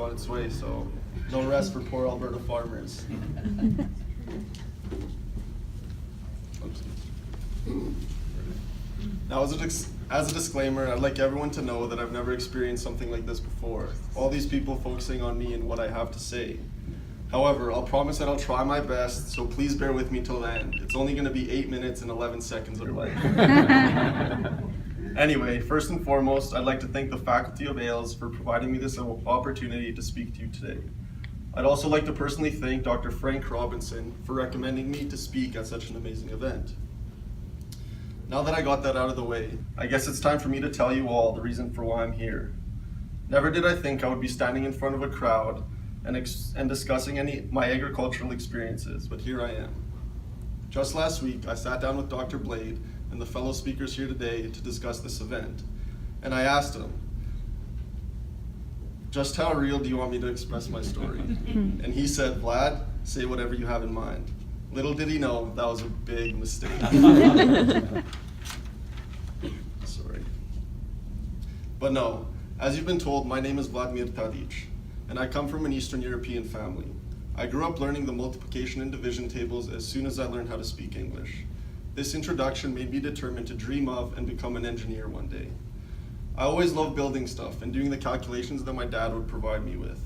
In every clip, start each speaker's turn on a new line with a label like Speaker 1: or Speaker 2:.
Speaker 1: on its way, so no rest for poor Alberta farmers. Now, as a disclaimer, I'd like everyone to know that I've never experienced something like this before. All these people focusing on me and what I have to say. However, I'll promise that I'll try my best, so please bear with me till the end. It's only going to be 8 minutes and 11 seconds of life. Anyway, first and foremost, I'd like to thank the faculty of AILS for providing me this opportunity to speak to you today. I'd also like to personally thank Dr. Frank Robinson for recommending me to speak at such an amazing event. Now that I got that out of the way, I guess it's time for me to tell you all the reason for why I'm here. Never did I think I would be standing in front of a crowd and discussing my agricultural experiences, but here I am. Just last week, I sat down with Dr. Blade and the fellow speakers here today to discuss this event, and I asked him, just how real do you want me to express my story? And he said, Vlad, say whatever you have in mind. Little did he know that was a big mistake. Sorry. But no, as you've been told, my name is Vladimir Tadic, and I come from an Eastern European family. I grew up learning the multiplication and division tables as soon as I learned how to speak English. This introduction made me determined to dream of and become an engineer one day. I always loved building stuff and doing the calculations that my dad would provide me with.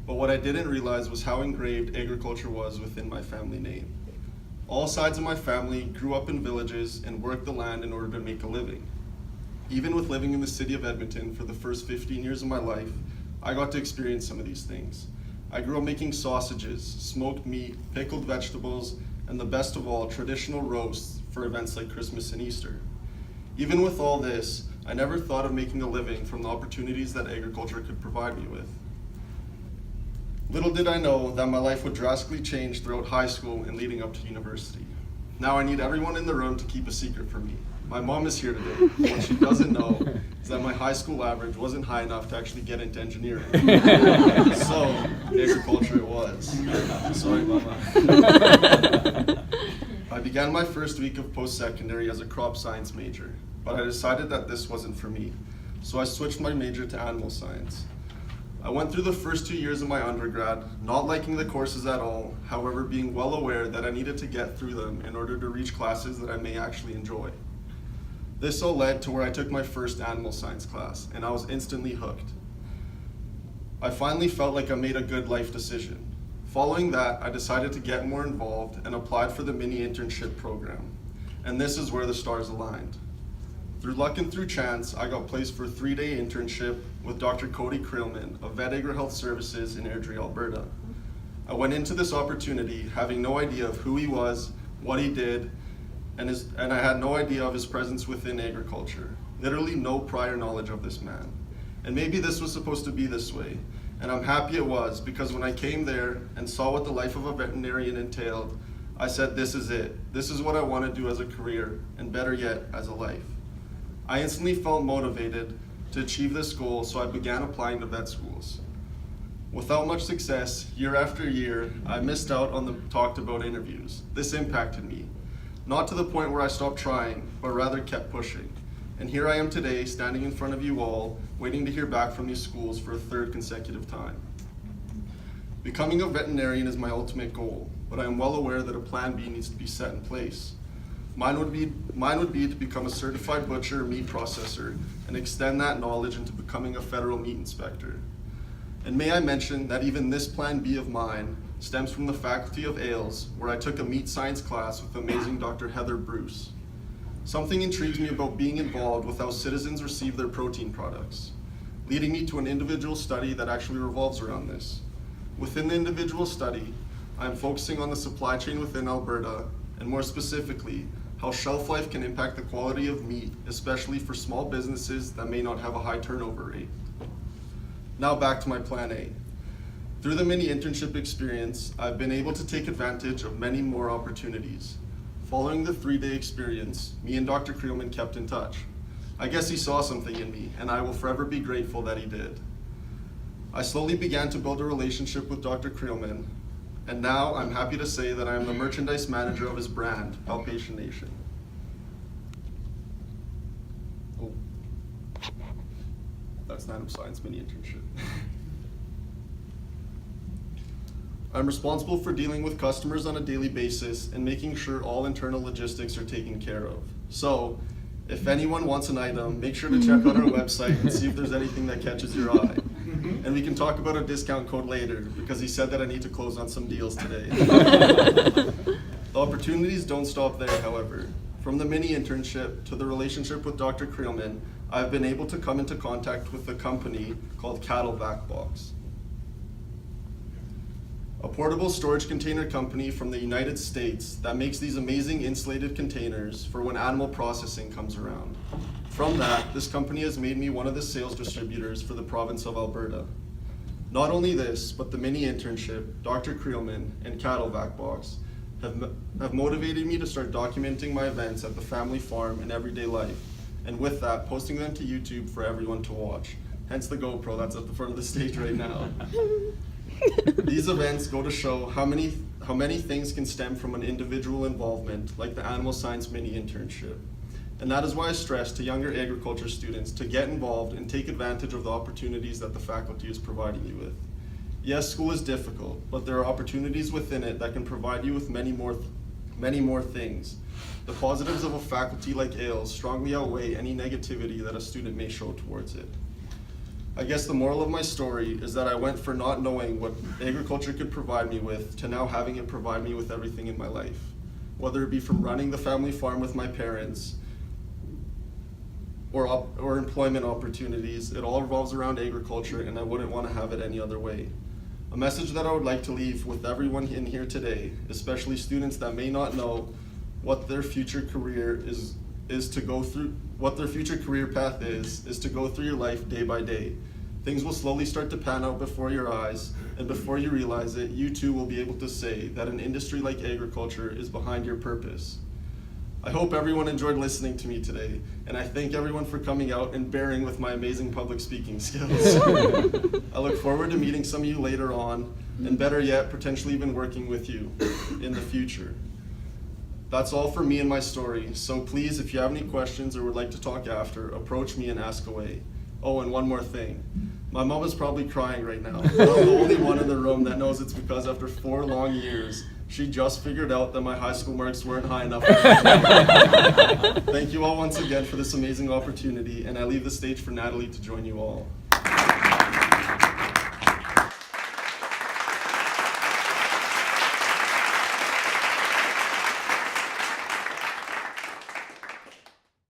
Speaker 1: But what I didn't realize was how engraved agriculture was within my family name. All sides of my family grew up in villages and worked the land in order to make a living. Even with living in the city of Edmonton for the first 15 years of my life, I got to experience some of these things. I grew up making sausages, smoked meat, pickled vegetables, and the best of all, traditional roasts for events like Christmas and Easter. Even with all this, I never thought of making a living from the opportunities that agriculture could provide me with. Little did I know that my life would drastically change throughout high school and leading up to university. Now I need everyone in the room to keep a secret from me. My mom is here today. What she doesn't know is that my high school average wasn't high enough to actually get into engineering. So, agriculture it was. Sorry, Mama. I began my first week of post-secondary as a crop science major, but I decided that this wasn't for me. So I switched my major to animal science. I went through the first 2 years of my undergrad, not liking the courses at all, however being well aware that I needed to get through them in order to reach classes that I may actually enjoy. This all led to where I took my first animal science class, and I was instantly hooked. I finally felt like I made a good life decision. Following that, I decided to get more involved and applied for the mini internship program. And this is where the stars aligned. Through luck and through chance, I got placed for a 3-day internship with Dr. Cody Krillman of Vet Agri Health Services in Airdrie, Alberta. I went into this opportunity having no idea of who he was, what he did, and I had no idea of his presence within agriculture. Literally no prior knowledge of this man. And maybe this was supposed to be this way, and I'm happy it was, because when I came there and saw what the life of a veterinarian entailed, I said, this is it. This is what I want to do as a career, and better yet, as a life. I instantly felt motivated to achieve this goal, so I began applying to vet schools. Without much success, year after year, I missed out on the talked about interviews. This impacted me, not to the point where I stopped trying, but rather kept pushing. And here I am today, standing in front of you all, waiting to hear back from these schools for a third consecutive time. Becoming a veterinarian is my ultimate goal, but I am well aware that a plan B needs to be set in place. Mine would be to become a certified butcher or meat processor and extend that knowledge into becoming a federal meat inspector. And may I mention that even this plan B of mine stems from the faculty of AILS, where I took a meat science class with amazing Dr. Heather Bruce. Something intrigues me about being involved with how citizens receive their protein products, leading me to an individual study that actually revolves around this. Within the individual study, I'm focusing on the supply chain within Alberta, and more specifically, how shelf life can impact the quality of meat, especially for small businesses that may not have a high turnover rate. Now back to my plan A. Through the mini internship experience, I've been able to take advantage of many more opportunities. Following the 3-day experience, me and Dr. Creelman kept in touch. I guess he saw something in me, and I will forever be grateful that he did. I slowly began to build a relationship with Dr. Creelman, and now I'm happy to say that I am the merchandise manager of his brand, Palpation Nation. Oh, that's not a science mini internship. I'm responsible for dealing with customers on a daily basis and making sure all internal logistics are taken care of. So, if anyone wants an item, make sure to check out our website and see if there's anything that catches your eye. And we can talk about a discount code later, because he said that I need to close on some deals today. The opportunities don't stop there, however. From the mini internship to the relationship with Dr. Creelman, I've been able to come into contact with a company called Cattleback Box, a portable storage container company from the United States that makes these amazing insulated containers for when animal processing comes around. From that, this company has made me one of the sales distributors for the province of Alberta. Not only this, but the mini internship, Dr. Creelman, and Cattleback Box have motivated me to start documenting my events at the family farm in everyday life, and with that, posting them to YouTube for everyone to watch. Hence the GoPro that's at the front of the stage right now. These events go to show how many things can stem from an individual involvement, like the animal science mini internship. And that is why I stress to younger agriculture students to get involved and take advantage of the opportunities that the faculty is providing you with. Yes, school is difficult, but there are opportunities within it that can provide you with many more things. The positives of a faculty like AILS strongly outweigh any negativity that a student may show towards it. I guess the moral of my story is that I went from not knowing what agriculture could provide me with to now having it provide me with everything in my life. Whether it be from running the family farm with my parents, or employment opportunities, it all revolves around agriculture, and I wouldn't want to have it any other way. A message that I would like to leave with everyone in here today, especially students that may not know what their future career what their future career path is to go through your life day by day. Things will slowly start to pan out before your eyes, and before you realize it, you too will be able to say that an industry like agriculture is behind your purpose. I hope everyone enjoyed listening to me today, and I thank everyone for coming out and bearing with my amazing public speaking skills. I look forward to meeting some of you later on, and better yet, potentially even working with you in the future. That's all for me and my story, so please, if you have any questions or would like to talk after, approach me and ask away. Oh, and one more thing. My mom is probably crying right now. I'm the only one in the room that knows it's because after 4 long years, she just figured out that my high school marks weren't high enough. Thank you all once again for this amazing opportunity, and I leave the stage for Natalie to join you all.